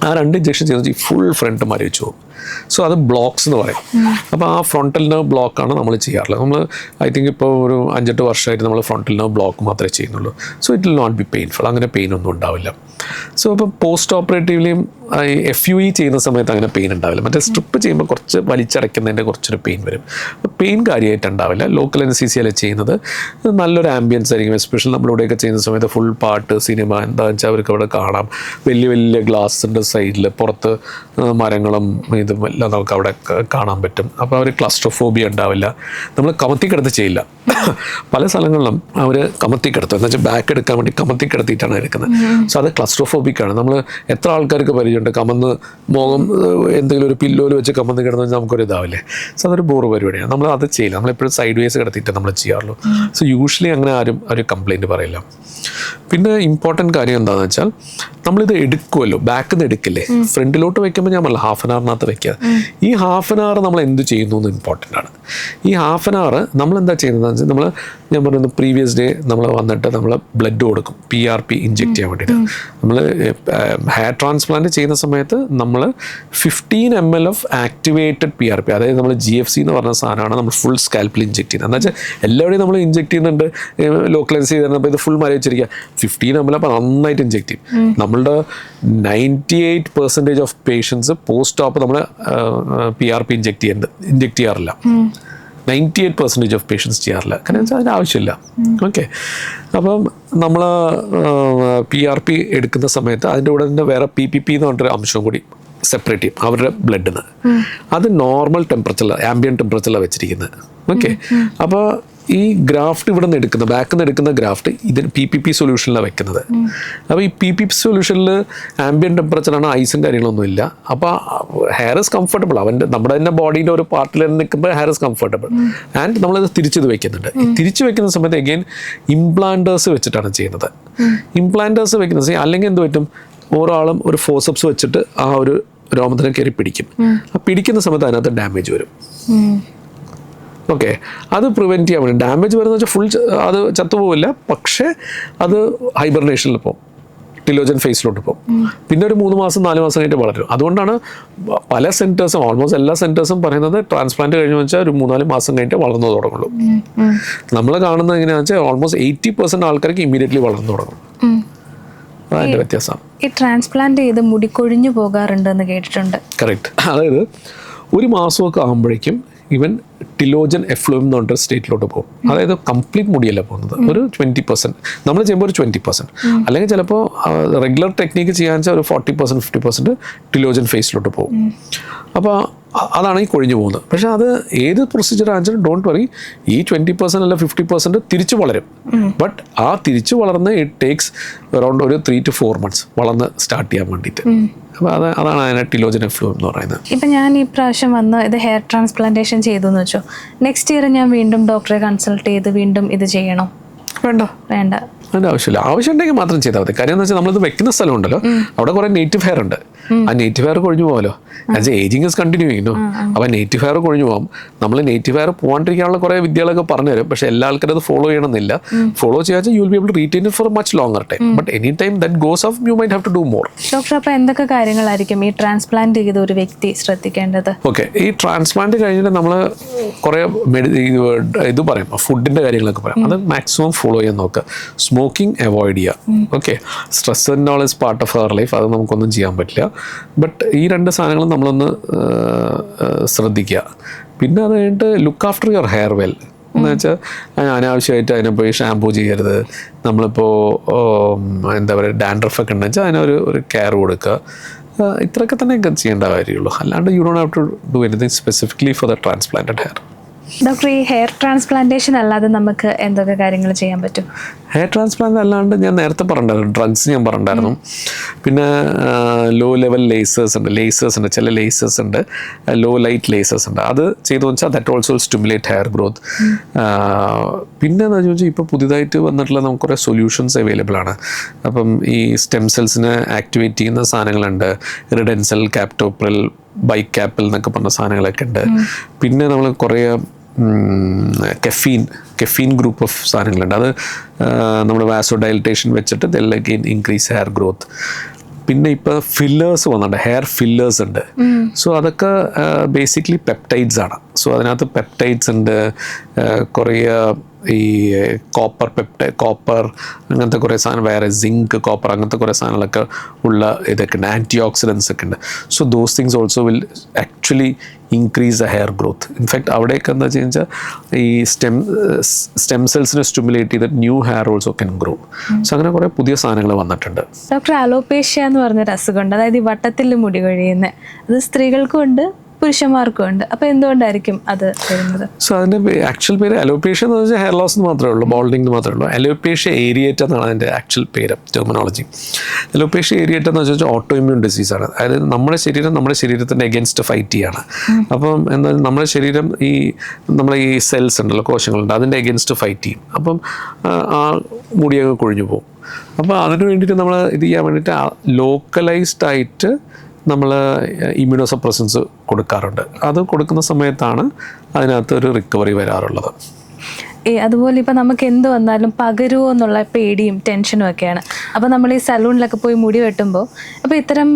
ആ 2 ഇഞ്ചക്ഷൻ ചെയ്ത് ഫുൾ ഫ്രണ്ട് മരവിച്ചു പോകും. സോ അത് ബ്ലോക്സ് എന്ന് പറയും. അപ്പോൾ ആ ഫ്രണ്ടൽ നെർവ് ബ്ലോക്കാണ് നമ്മൾ ചെയ്യാറുള്ളത്. നമ്മൾ ഐ തിങ്ക് ഇപ്പോൾ ഒരു 5-8 വർഷമായിട്ട് നമ്മൾ ഫ്രണ്ടൽ നെർവ് ബ്ലോക്ക് മാത്രമേ ചെയ്യുന്നുള്ളൂ. So it will not be painful. അങ്ങനെ പെയിൻ ഒന്നും ഉണ്ടാവില്ല. സോ ഇപ്പോൾ പോസ്റ്റ് ഓപ്പറേറ്റീവ്ലിയും FUE ചെയ്യുന്ന സമയത്ത് അങ്ങനെ പെയിൻ ഉണ്ടാവില്ല. മറ്റേ സ്ട്രിപ്പ് ചെയ്യുമ്പോൾ കുറച്ച് വലിച്ചടയ്ക്കുന്നതിൻ്റെ കുറച്ചൊരു പെയിൻ വരും. പെയിൻ കാര്യമായിട്ട് ഉണ്ടാവില്ല. ലോക്കൽ അനസ്തീസിയയിൽ ചെയ്യുന്നത് നല്ലൊരു ആംബിയൻസ് ആയിരിക്കും. എസ്പെഷ്യലി നമ്മളിവിടെയൊക്കെ ചെയ്യുന്ന സമയത്ത് ഫുൾ പാട്ട്, സിനിമ, എന്താണെന്ന് വെച്ചാൽ അവർക്ക് അവിടെ കാണാം. വലിയ വലിയ ഗ്ലാസിൻ്റെ സൈഡിൽ പുറത്ത് മരങ്ങളും ഇതും എല്ലാം നമുക്ക് അവിടെ കാണാൻ പറ്റും. അപ്പോൾ അവർ ക്ലസ്ട്രോഫോബിയ ഉണ്ടാവില്ല. നമ്മൾ കമത്തിക്കിടത്ത് ചെയ്യില്ല. പല സ്ഥലങ്ങളിലും അവർ കമത്തിക്കിടത്തും, എന്ന് വെച്ചാൽ ബാക്ക് എടുക്കാൻ വേണ്ടി കമത്തിക്കിടത്തിയിട്ടാണ് എടുക്കുന്നത്. സോ അത് ക്ലസ്ട്രോഫോബിക്കാണ്. നമ്മൾ എത്ര ആൾക്കാർക്ക് പരിചയമുണ്ട് കമന്ന് മുഖം എന്തെങ്കിലും ഒരു പില്ലോയിൽ വെച്ച് കമന്ന് കിടന്നു വെച്ചാൽ നമുക്കൊരു ഇതാവില്ലേ. സോ അതൊരു ബോറ് പരിപാടിയാണ്. നമ്മൾ അത് ചെയ്യില്ല. നമ്മളെപ്പോഴും സൈഡ് വേസ് കിടത്തിയിട്ട് നമ്മൾ ചെയ്യാറുള്ളൂ. സോ യൂഷ്വലി അങ്ങനെ ആരും ഒരു കംപ്ലയിൻറ്റ് പറയില്ല. പിന്നെ ഇമ്പോർട്ടൻറ്റ് കാര്യം എന്താണെന്ന് വെച്ചാൽ നമ്മളിത് എടുക്കുമല്ലോ, ബാക്കിൽ നിന്ന് എടുക്കില്ലേ, ഫ്രണ്ടിലോട്ട് വെക്കുമ്പോൾ ഞാൻ പറഞ്ഞില്ല ഹാഫ് ആൻ അവറിനകത്ത് വെക്കുക. ഈ ഹാഫ് ആൻ അവർ നമ്മൾ എന്ത് ചെയ്യുന്നു എന്ന് ഇമ്പോർട്ടൻ്റ് ആണ്. ഈ ഹാഫ് ആൻ അവർ നമ്മൾ എന്താ ചെയ്യുന്നതെന്ന് വെച്ചാൽ ഞാൻ പറയുന്നത് പ്രീവിയസ് ഡേ നമ്മൾ വന്നിട്ട് നമ്മൾ ബ്ലഡ് കൊടുക്കും, PRP ഇഞ്ചെക്ട് ചെയ്യാൻ വേണ്ടിയിട്ട്. നമ്മൾ ഹെയർ ട്രാൻസ്പ്ലാന്റ് ചെയ്യുന്ന സമയത്ത് നമ്മൾ 15 ml ഓഫ് ആക്ടിവേറ്റഡ് PRP, അതായത് നമ്മൾ GFC എന്ന് പറഞ്ഞ സാധനമാണ് നമ്മൾ ഫുൾ സ്കാൽപ്പിൽ ഇഞ്ചെക്ട് ചെയ്യുന്നത്. എന്താ വെച്ചാൽ എല്ലാവരുടെയും നമ്മൾ ഇഞ്ചെക്ട് ചെയ്യുന്നുണ്ട്, ലോക്കലൈസ് ചെയ്തിരുന്നപ്പോൾ ഇത് ഫുൾ മരവിച്ചിരിക്കുക. 15 ml അപ്പോൾ നന്നായിട്ട് ഇഞ്ചെക്ട് ചെയ്യും. നമ്മളുടെ 98% ഓഫ് പേഷ്യൻസ് പോസ്റ്റ് ഓപ്പ് നമ്മൾ PRP ഇഞ്ചെക്ട് ചെയ്യാറില്ല. 98% ഓഫ് പേഷ്യൻസ് ചെയ്യാറില്ല. കാരണം വെച്ചാൽ അതിന് ആവശ്യമില്ല. ഓക്കെ, അപ്പം നമ്മൾ PRP എടുക്കുന്ന സമയത്ത് അതിൻ്റെ കൂടെ തന്നെ വേറെ PPP എന്ന് പറഞ്ഞൊരു അംശം കൂടി സെപ്പറേറ്റ് ചെയ്യും അവരുടെ ബ്ലഡിൽ നിന്ന്. അത് നോർമൽ ടെമ്പറേച്ചറിലാണ്, ആംബിയൻറ്റ് ടെമ്പറേച്ചറിലാണ് വെച്ചിരിക്കുന്നത്. ഓക്കെ, അപ്പോൾ ഈ ഗ്രാഫ്റ്റ് ഇവിടെ നിന്ന് എടുക്കുന്ന, ബാക്കിൽ നിന്ന് എടുക്കുന്ന ഗ്രാഫ്റ്റ് ഇതിന് PPP സൊല്യൂഷനിലാണ് വെക്കുന്നത്. അപ്പോൾ ഈ PPP സൊല്യൂഷനിൽ ആംബിയൻറ്റ് ടെമ്പറേച്ചറാണ്, ഐസും കാര്യങ്ങളൊന്നും ഇല്ല. അപ്പോൾ ഹെയർ ഇസ് കംഫർട്ടബിൾ. നമ്മുടെ തന്നെ ബോഡീൻ്റെ ഒരു പാർട്ടിൽ നിൽക്കുമ്പോൾ ഹെയർ ഇസ് കംഫർട്ടബിൾ. ആൻഡ് നമ്മളത് തിരിച്ചത് വെക്കുന്നുണ്ട്. ഈ തിരിച്ചു വെക്കുന്ന സമയത്ത് എഗെയിൻ ഇംപ്ലാന്റേഴ്സ് വെച്ചിട്ടാണ് ചെയ്യുന്നത്. ഇംപ്ലാന്റേഴ്സ് വെക്കുന്നത് അല്ലെങ്കിൽ എന്ത് പറ്റും, ഓരോ ആളും ഒരു ഫോസപ്സ് വെച്ചിട്ട് ആ ഒരു രോമത്തിനെ കയറി പിടിക്കും. ആ പിടിക്കുന്ന സമയത്ത് അതിനകത്ത് ഡാമേജ് വരും. ഓക്കെ, അത് പ്രിവെൻറ്റ് ചെയ്യാൻ വേണ്ടി ഡാമേജ് വരുന്ന വെച്ചാൽ ഫുൾ അത് ചത്തുപോകില്ല, പക്ഷേ അത് ഹൈബർനേഷനിൽ പോകും, ടിലോജൻ ഫേസിലോട്ട് പോകും. പിന്നെ ഒരു 3 മാസം 4 മാസം കഴിഞ്ഞിട്ട് വളരും. അതുകൊണ്ടാണ് പല സെൻറ്റേഴ്സും, ഓൾമോസ്റ്റ് എല്ലാ സെൻറ്റേഴ്സും പറയുന്നത് ട്രാൻസ്പ്ലാന്റ് കഴിഞ്ഞു വെച്ചാൽ ഒരു 3-4 മാസം കഴിഞ്ഞിട്ട് വളർന്നു തുടങ്ങുള്ളൂ. നമ്മൾ കാണുന്നത് എങ്ങനെയാണെന്ന് വെച്ചാൽ ഓൾമോസ്റ്റ് 80% ആൾക്കാർക്ക് ഇമ്മീഡിയറ്റ്ലി വളർന്നു തുടങ്ങും. അതിൻ്റെ വ്യത്യാസമാണ്. ഈ ട്രാൻസ്പ്ലാന്റ് ചെയ്ത് മുടി കൊഴിഞ്ഞു പോകാറുണ്ടെന്ന് കേട്ടിട്ടുണ്ട്. കറക്റ്റ്. അതായത് 1 മാസമൊക്കെ ആകുമ്പോഴേക്കും ഇവൻ ടിലോജൻ എഫ്ലൂം എന്ന് പറഞ്ഞൊരു സ്റ്റേറ്റിലോട്ട് പോകും. അതായത് കംപ്ലീറ്റ് മുടിയല്ല പോകുന്നത്, ഒരു 20%. നമ്മൾ ചെയ്യുമ്പോൾ ഒരു 20%, അല്ലെങ്കിൽ ചിലപ്പോൾ റെഗുലർ ടെക്നിക്ക് ചെയ്യാന്ന് വെച്ചാൽ ഒരു 40% 50% ടിലോജൻ ഫേസിലോട്ട് പോകും. അപ്പോൾ അതാണ് ഈ കൊഴിഞ്ഞു പോകുന്നത്. പക്ഷേ അത് ഏത് പ്രൊസീജിയർ ആണെങ്കിലും ഡോണ്ട് വറി, ഈ 20% അല്ല 50% തിരിച്ചു വളരും. ബട്ട് ആ തിരിച്ചു വളർന്ന് ഇറ്റ് ടേക്സ് അറൗണ്ട് ഒരു 3 to 4 months വളർന്ന് സ്റ്റാർട്ട് ചെയ്യാൻ വേണ്ടിയിട്ട്. അപ്പോൾ അതാണ് അതിനെ ടിലോജൻ എഫ്ലൂം എന്ന് പറയുന്നത്. ഇപ്പം ഞാൻ ഈ പ്രാവശ്യം വന്ന് ഇത് ഹെയർ ട്രാൻസ്പ്ലാന്റേഷൻ ചെയ്തു എന്ന് വെച്ചോ, നെക്സ്റ്റ് ഇയർ ഞാൻ വീണ്ടും ഡോക്ടറെ കൺസൾട്ട് ചെയ്ത് വീണ്ടും ഇത് ചെയ്യണോ? വേണ്ട. അതിൻ്റെ ആവശ്യമില്ല. ആവശ്യമുണ്ടെങ്കിൽ മാത്രം ചെയ്താൽ മതി. കാര്യം എന്ന് വെച്ചാൽ നമ്മളിത് വെക്കുന്ന സ്ഥലമുണ്ടല്ലോ, അവിടെ കുറേ നേറ്റീവ് ഹെയർ ഉണ്ട്. ആ നേറ്റീവ് ഹെയർ കൊഴിഞ്ഞു പോകാമല്ലോ. ആസ് ഏജിങ് ഇസ് കണ്ടിന്യൂ ചെയ്യുന്നു. അപ്പോൾ നേറ്റീവ് ഹെയർ കൊഴിഞ്ഞു പോകാം. നമ്മൾ നേറ്റീവ് ഹെയർ പോകാണ്ടിരിക്കാനുള്ള കുറേ വിദ്യകളൊക്കെ പറഞ്ഞു തരും. പക്ഷേ എല്ലാ ആൾക്കാരും അത് ഫോളോ ചെയ്യണമെന്നില്ല. ഫോളോ ചെയ്യാൻ you will be able to retain it for much longer time. But any time that goes off you might have to do more. Doctor, അപ്പോൾ എന്തൊക്കെ കാര്യങ്ങളായിരിക്കും ഈ ട്രാൻസ്പ്ലാന്റ് ചെയ്ത ഒരു വ്യക്തി ശ്രദ്ധിക്കേണ്ടത്? ഓക്കെ, ഈ ട്രാൻസ്പ്ലാന്റ് കഴിഞ്ഞിട്ട് നമ്മൾ കുറേ ഇത് പറയും, ഫുഡിൻ്റെ കാര്യങ്ങളൊക്കെ പറയും. അത് മാക്സിമം ഫോളോ ചെയ്യാൻ നോക്കുക. സ്മോക്കിംഗ് അവോയ്ഡ് ചെയ്യുക. Okay, stress and all is part of our life. അത് നമുക്കൊന്നും ചെയ്യാൻ പറ്റില്ല. ബട്ട് ഈ 2 സാധനങ്ങളും നമ്മളൊന്ന് ശ്രദ്ധിക്കുക. പിന്നെ അത് കഴിഞ്ഞിട്ട് look after your hair well. എന്ന് വെച്ചാൽ അനാവശ്യമായിട്ട് അതിനെ പോയി ഷാമ്പൂ ചെയ്യരുത്. നമ്മളിപ്പോൾ എന്താ പറയുക, ഡാൻഡ്രഫൊക്കെ ഉണ്ടെന്ന് വെച്ചാൽ അതിനൊരു കെയർ കൊടുക്കുക. ഇത്രയൊക്കെ തന്നെ ചെയ്യേണ്ട കാര്യമുള്ളൂ. അല്ലാണ്ട് you don't have to do anything specifically for the transplanted hair. Doctor, ഈ ഹെയർ ട്രാൻസ്പ്ലാന്റേഷൻ അല്ലാതെ നമുക്ക് എന്തൊക്കെ കാര്യങ്ങൾ ചെയ്യാൻ പറ്റും? ഹെയർ ട്രാൻസ്പ്ലാന്റ് അല്ലാണ്ട് ഞാൻ നേരത്തെ പറഞ്ഞിട്ടുണ്ടായിരുന്നു, ഡ്രഗ്സ് ഞാൻ പറഞ്ഞിട്ടുണ്ടായിരുന്നു. പിന്നെ ലോ ലെവൽ ലേസേഴ്സ് ഉണ്ട്, ചില ലേസേഴ്സ് ഉണ്ട്, ലോ ലൈറ്റ് ലേസേഴ്സ് ഉണ്ട്. അത് ചെയ്തു വെച്ചാൽ that also stimulate hair growth. പിന്നെ എന്താ ചോദിച്ചാൽ ഇപ്പോൾ പുതിയതായിട്ട് വന്നിട്ടുള്ള നമുക്ക് കുറേ സൊല്യൂഷൻസ് അവൈലബിൾ ആണ്. അപ്പം ഈ സ്റ്റെം സെൽസിനെ ആക്ടിവേറ്റ് ചെയ്യുന്ന സാധനങ്ങളുണ്ട്, റിഡൻസൽ, കാപ്റ്റോപ്രിൽ, ബൈക്കാപ്പിൽ എന്നൊക്കെ പറഞ്ഞ സാധനങ്ങളൊക്കെ ഉണ്ട്. പിന്നെ നമ്മൾ കുറേ കെഫീൻ ഗ്രൂപ്പ് ഓഫ് സാധനങ്ങളുണ്ട്. അത് നമ്മൾ വാസോ ഡയലറ്റേഷൻ വെച്ചിട്ട് ദെല്ലൊക്കെ ഇൻക്രീസ് ഹെയർ ഗ്രോത്ത്. പിന്നെ ഇപ്പോൾ ഫില്ലേഴ്സ് വന്നിട്ടുണ്ട്, ഹെയർ ഫില്ലേഴ്സ് ഉണ്ട്. സോ അതൊക്കെ ബേസിക്കലി പെപ്റ്റൈഡ്സ് ആണ്. സോ അതിനകത്ത് പെപ്റ്റൈഡ്സ് ഉണ്ട്, കുറേ ഈ കോപ്പർ അങ്ങനത്തെ കുറേ സാധനം, വേറെ സിങ്ക്, കോപ്പർ അങ്ങനത്തെ കുറേ സാധനങ്ങളൊക്കെ ഉള്ള ഇതൊക്കെ ഉണ്ട്, ആൻറ്റി ഓക്സിഡൻസ് ഒക്കെ ഉണ്ട്. So those things also will actually increase the hair growth. In fact അവിടെയൊക്കെ എന്താ വെച്ചാൽ ഈ സ്റ്റെം സെൽസിനെ സ്റ്റിമുലേറ്റ് ചെയ്തിട്ട് ന്യൂ ഹെയർ ഓൾസോ കൻ ഗ്രോ. സോ അങ്ങനെ കുറേ പുതിയ സാധനങ്ങൾ വന്നിട്ടുണ്ട്. ഡോക്ടർ, അലോപേഷ്യ എന്ന് പറഞ്ഞൊരു അസുഖമുണ്ട്, അതായത് ഈ വട്ടത്തിൽ മുടി കൊഴിയുന്നത്. അത് സ്ത്രീകൾക്കും ഉണ്ട്, പുരുഷന്മാർക്കും ഉണ്ട്. അപ്പോൾ എന്തുകൊണ്ടായിരിക്കും അത് വരുന്നത്? സോ അതിൻ്റെ ആക്ച്വൽ പേര് അലോപേഷ്യ എന്ന് വെച്ചാൽ ഹെയർ ലോസ് മാത്രമേ ഉള്ളൂ, ബോൾഡിംഗ് മാത്രമേ ഉള്ളൂ. അലോപേഷ്യ ഏരിയേറ്റ എന്നാണ് അതിൻ്റെ ആക്ച്വൽ പേര്, ടെർമിനോളജി. അലോപേഷ്യ ഏരിയേറ്റ എന്ന് വെച്ചാൽ ഓട്ടോ ഇമ്മ്യൂൺ ഡിസീസാണ്. അതായത് നമ്മുടെ ശരീരത്തിൻ്റെ എഗൻസ്റ്റ് ഫൈറ്റ് ചെയ്യാണ്. അപ്പം എന്താ, നമ്മുടെ ശരീരം നമ്മളെ ഈ സെൽസ് ഉണ്ടല്ലോ, കോശങ്ങളുണ്ട്, അതിൻ്റെ എഗൻസ്റ്റ് ഫൈറ്റ് ചെയ്യും. അപ്പം ആ മുടിയൊക്കെ കൊഴിഞ്ഞു പോകും. അപ്പോൾ അതിന് വേണ്ടിയിട്ട് നമ്മൾ ഇത് ചെയ്യാൻ വേണ്ടിയിട്ട് ലോക്കലൈസ്ഡ് ആയിട്ട് നമ്മൾ ഇമ്മ്യൂണോസപ്രസൻസ് കൊടുക്കാറുണ്ട്. അത് കൊടുക്കുന്ന സമയത്താണ് അതിനകത്ത് ഒരു റിക്കവറി വരാറുള്ളത്. അതുപോലെ ഇപ്പം നമുക്ക് എന്ത് വന്നാലും പകരുമോ എന്നുള്ള പേടിയും ടെൻഷനും ഒക്കെയാണ്. അപ്പോൾ നമ്മൾ ഈ സലൂണിലൊക്കെ പോയി മുടി വെട്ടുമ്പോൾ അപ്പോൾ ഇത്തരം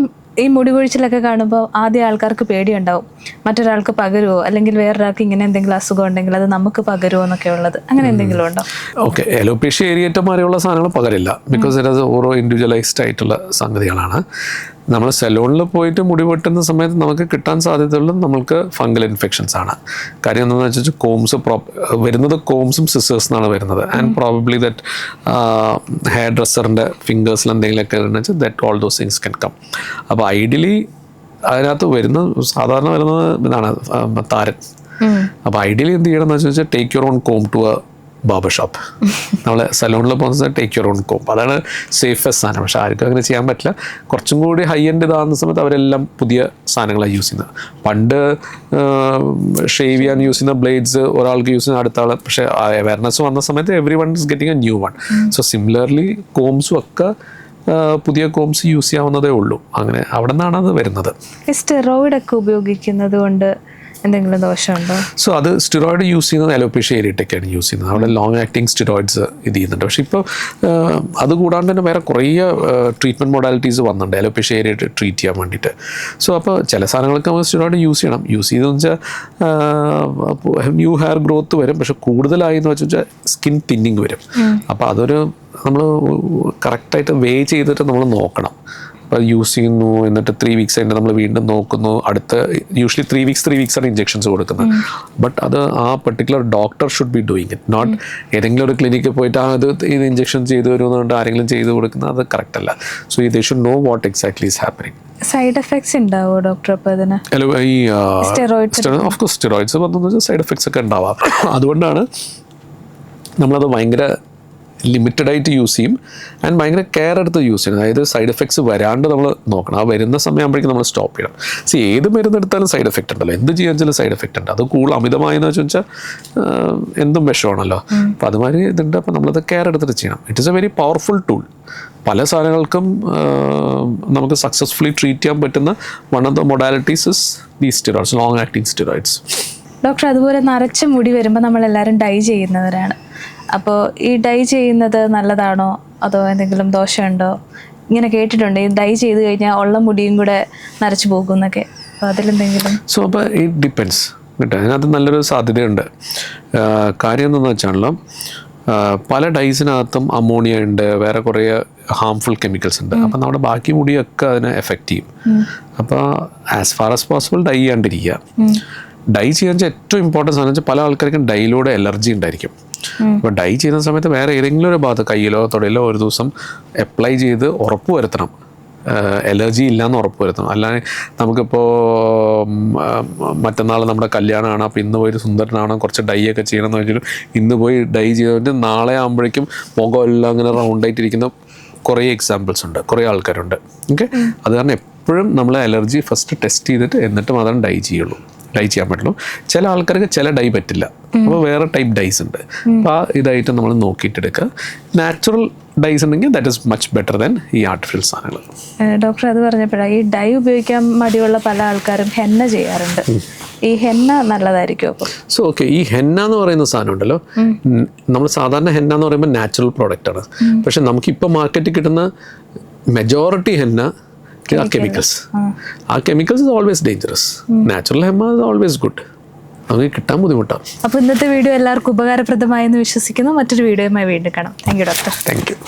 ഈ മുടി കൊഴിച്ചിലൊക്കെ കാണുമ്പോൾ ആദ്യം ആൾക്കാർക്ക് പേടിയുണ്ടാവും, മറ്റൊരാൾക്ക് പകരുമോ, അല്ലെങ്കിൽ വേറൊരാൾക്ക് ഇങ്ങനെ എന്തെങ്കിലും അസുഖം ഉണ്ടെങ്കിൽ അത് നമുക്ക് പകരുമോ എന്നൊക്കെ ഉള്ളത്. അങ്ങനെ എന്തെങ്കിലും ഉണ്ടോ? ഓക്കെ, അലോപേഷ്യ ഏരിയേറ്റമാരെയുള്ള സാധനങ്ങൾ പകരില്ല, ബിക്കോസ് ഇറ്റ് ആസ് ഓരോ ഇൻഡിവിജ്വലൈസ്ഡ് ആയിട്ടുള്ള സംഗതികളാണ്. നമ്മൾ സലൂണിൽ പോയിട്ട് മുടി വെട്ടുന്ന സമയത്ത് നമുക്ക് കിട്ടാൻ സാധ്യതയുള്ളത് നമ്മൾക്ക് ഫംഗൽ ഇൻഫെക്ഷൻസ് ആണ്. കാര്യം എന്താണെന്ന് വെച്ചാൽ കോംസ് വരുന്നത് കോംസും സിസേഴ്സ് എന്നാണ് വരുന്നത്. ആൻഡ് പ്രോബബ്ലി ദറ്റ് ഹെയർ ഡ്രസ്സറിൻ്റെ ഫിംഗേഴ്സിൽ എന്തെങ്കിലുമൊക്കെ വെച്ചാൽ that all those things can come. അപ്പോൾ ഐഡിയലി അതിനകത്ത് സാധാരണ വരുന്നത് ഇതാണ് താരൻ. അപ്പോൾ ഐഡിയലി എന്ത് ചെയ്യണം എന്ന് വെച്ചാൽ take your own comb to a barber shop. നമ്മൾ സലൂണിൽ പോകുന്ന ടേക്ക് യുവർ ഓൺ കോം, അതാണ് സേഫസ്റ്റ് സാധനം. പക്ഷെ ആർക്കും അങ്ങനെ ചെയ്യാൻ പറ്റില്ല. കുറച്ചും കൂടി ഹൈ എൻഡ് ഇതാകുന്ന സമയത്ത് അവരെല്ലാം പുതിയ സാധനങ്ങളാണ് യൂസ് ചെയ്യുന്നത്. പണ്ട് ഷേവ് ചെയ്യാൻ യൂസ് ചെയ്യുന്ന ബ്ലേഡ്സ് ഒരാൾക്ക് യൂസ് ചെയ്യുന്ന അടുത്ത ആൾ. പക്ഷേ അവയർനെസ് വന്ന സമയത്ത് every one is getting a new one. So similarly കോംസും ഒക്കെ പുതിയ കോംസ് യൂസ് ചെയ്യാവുന്നതേ ഉള്ളൂ. അങ്ങനെ അവിടെ നിന്നാണ് അത് വരുന്നത്. സ്റ്റെറോയിഡ് ഒക്കെ ഉപയോഗിക്കുന്നത് കൊണ്ട് എന്തെങ്കിലും ദോഷമുണ്ടോ? സോ അത് സ്റ്റിറോയിഡ് യൂസ് ചെയ്യുന്നത് അലോപേഷ്യ ഏരിയറ്റൊക്കെയാണ് യൂസ് ചെയ്യുന്നത്. അവിടെ ലോങ് ആക്ടിങ് സ്റ്റിറോയിഡ്സ് ഇത് ചെയ്യുന്നുണ്ട്. പക്ഷേ ഇപ്പോൾ അതുകൂടാണ്ട് തന്നെ വേറെ കുറേ ട്രീറ്റ്മെൻറ്റ് മൊഡാലിറ്റീസ് വന്നിട്ടുണ്ട് അലോപേഷ്യ ഏരിയറ്റ് ട്രീറ്റ് ചെയ്യാൻ വേണ്ടിയിട്ട്. സോ അപ്പോൾ ചില സാധനങ്ങൾക്ക് നമ്മൾ സ്റ്റിറോയിഡ് യൂസ് ചെയ്യണം. യൂസ് ചെയ്തെന്ന് വെച്ചാൽ ന്യൂ ഹെയർ ഗ്രോത്ത് വരും, പക്ഷെ കൂടുതലായി എന്ന് വെച്ചാൽ സ്കിൻ തിന്നിങ് വരും. അപ്പോൾ അതൊരു നമ്മൾ കറക്റ്റായിട്ട് വേ ചെയ്തിട്ട് നമ്മൾ നോക്കണം. അപ്പോൾ യൂസ് ചെയ്യുന്നു, എന്നിട്ട് 3 വീക്സ് കഴിഞ്ഞിട്ട് നമ്മൾ വീണ്ടും നോക്കുന്നു. അടുത്ത യൂഷ്വലി 3 വീക്സ് ആണ് ഇഞ്ചെക്ഷൻസ് കൊടുക്കുന്നത്. ബട്ട് അത് ആ particular doctor should be doing it, not ഏതെങ്കിലും ഒരു ക്ലിനിക്കിൽ പോയിട്ട് ഇത് ഇഞ്ചെക്ഷൻ ചെയ്ത് വരുന്നതുകൊണ്ട് ആരെങ്കിലും ചെയ്ത് കൊടുക്കുന്നത് അത് കറക്റ്റ് അല്ല. So they should know what exactly is happening. Side effects ഉണ്ടാവുമോ ഡോക്ടർ? അപ്പോൾ അതിന് ഈ ഓഫ് കോഴ്സ് സ്റ്റിറോയിഡ്സ് വന്നു സൈഡ് എഫക്ട്സ് ഒക്കെ ഉണ്ടാവാം. അതുകൊണ്ടാണ് നമ്മളത് ഭയങ്കര ലിമിറ്റഡായിട്ട് യൂസ് ചെയ്യും ആൻഡ് ഭയങ്കര കെയർ എടുത്ത് യൂസ് ചെയ്യണം. അതായത് സൈഡ് എഫക്ട്സ് വരാണ്ട് നമ്മൾ നോക്കണം. ആ വരുന്ന സമയമാകുമ്പോഴേക്കും നമ്മൾ സ്റ്റോപ്പ് ചെയ്യണം. ഏത് മരുന്നെടുത്താലും സൈഡ് എഫക്റ്റ് ഉണ്ടല്ലോ, എന്ത് ചെയ്യാൻ വെച്ചാലും സൈഡ് എഫക്റ്റ് ഉണ്ട്. അത് അമിതമായെന്ന് വെച്ചാൽ എന്തും വിഷമാണല്ലോ. അപ്പോൾ അതുമാതിരി ഇതുണ്ട്. അപ്പോൾ നമ്മളത് കെയർ എടുത്തിട്ട് ചെയ്യണം. It is A very powerful tool. പല സാധനങ്ങൾക്കും നമുക്ക് സക്സസ്ഫുള്ളി ട്രീറ്റ് ചെയ്യാൻ പറ്റുന്ന one of the modalities is these steroids, long acting steroids. Doctor, അതുപോലെ നരച്ച മുടി വരുമ്പോൾ നമ്മളെല്ലാവരും ഡൈ ചെയ്യുന്നവരാണ്. അപ്പോൾ ഈ ഡൈ ചെയ്യുന്നത് നല്ലതാണോ അതോ എന്തെങ്കിലും ദോഷമുണ്ടോ? ഇങ്ങനെ കേട്ടിട്ടുണ്ട്, ഈ ഡൈ ചെയ്ത് കഴിഞ്ഞാൽ ഉള്ള മുടിയും കൂടെ നരച്ചു പോകും എന്നൊക്കെ. അപ്പോൾ അതിലെന്തെങ്കിലും? സോ അപ്പോൾ ഇറ്റ് ഡിപ്പെൻസ് കേട്ടോ. അതിനകത്ത് നല്ലൊരു സാധ്യതയുണ്ട്. കാര്യം എന്താണെന്ന് വെച്ചാണല്ലോ, പല ഡൈസിനകത്തും അമോണിയ ഉണ്ട്, വേറെ കുറേ ഹാംഫുൾ കെമിക്കൽസ് ഉണ്ട്. അപ്പം നമ്മുടെ ബാക്കി മുടിയൊക്കെ അതിനെ എഫക്റ്റ് ചെയ്യും. അപ്പോൾ as far as possible dye ചെയ്യാണ്ടിരിക്കുക. ഡൈ ചെയ്യാൻ വെച്ചാൽ ഏറ്റവും ഇമ്പോർട്ടൻസ് ആണെന്ന് വെച്ചാൽ പല ആൾക്കാർക്കും ഡൈയിലൂടെ അലർജി ഉണ്ടായിരിക്കും. അപ്പോൾ ഡൈ ചെയ്യുന്ന സമയത്ത് വേറെ ഏതെങ്കിലും ഒരു ഭാഗത്ത് കയ്യിലോ തൊടയിലോ ഒരു ദിവസം അപ്ലൈ ചെയ്ത് ഉറപ്പ് വരുത്തണം. അലർജി ഇല്ലയെന്ന് ഉറപ്പ് വരുത്തണം. അല്ലാതെ നമുക്കിപ്പോൾ മറ്റന്നാൾ നമ്മുടെ കല്യാണമാണ്, അപ്പോൾ ഇന്ന് പോയി സുന്ദരനാണ്, കുറച്ച് ഡൈ ഒക്കെ ചെയ്യണമെന്ന് വെച്ചിട്ട് ഇന്ന് പോയി ഡൈ ചെയ്തിട്ട് നാളെ ആകുമ്പോഴേക്കും മുഖം എല്ലാം അങ്ങനെ റൗണ്ടായിട്ടിരിക്കുന്ന കുറേ എക്സാമ്പിൾസ് ഉണ്ട്, കുറേ ആൾക്കാരുണ്ട്. ഓക്കെ, അത് കാരണം എപ്പോഴും നമ്മൾ അലർജി ഫസ്റ്റ് ടെസ്റ്റ് ചെയ്തിട്ട് എന്നിട്ട് മാത്രം ഡൈ ചെയ്യാൻ പറ്റുള്ളൂ. ചില ആൾക്കാർക്ക് ചില ഡൈ പറ്റില്ല, അപ്പോൾ വേറെ ടൈപ്പ് ഡൈസ് ഉണ്ട്. അപ്പോൾ ആ ഇതായിട്ട് നമ്മൾ നോക്കിയിട്ടെടുക്കുക. നാച്ചുറൽ ഡൈസ് ഉണ്ടെങ്കിൽ that is much better than ഈ ആർട്ടിഫിഷ്യൽ സാധനങ്ങൾ. ഡോക്ടർ അത് പറഞ്ഞപ്പോഴാണ് ഈ ഡൈ ഉപയോഗിക്കാൻ മടിയുള്ള പല ആൾക്കാരും ഹെന്ന ചെയ്യാറുണ്ട്. ഈ ഹെന്ന നല്ലതായിരിക്കും അപ്പോൾ? സോ ഓക്കെ, ഈ ഹെന്ന എന്ന് പറയുന്ന സാധനം ഉണ്ടല്ലോ, നമ്മൾ സാധാരണ ഹെന്ന എന്ന് പറയുമ്പോൾ നാച്ചുറൽ പ്രോഡക്റ്റ് ആണ്. പക്ഷെ നമുക്കിപ്പോൾ മാർക്കറ്റിൽ കിട്ടുന്ന മെജോറിറ്റി ഹെന്ന ആ കെമിക്കൽസ്. ആ chemicals is always dangerous. Natural henna is always good. നമുക്ക് കിട്ടാൻ ബുദ്ധിമുട്ടാണ്. അപ്പോൾ ഇന്നത്തെ വീഡിയോ എല്ലാവർക്കും ഉപകാരപ്രദമായെന്ന് വിശ്വസിക്കുന്നു. മറ്റൊരു വീഡിയോയുമായി വീണ്ടും കാണാം. Thank you doctor. Thank you.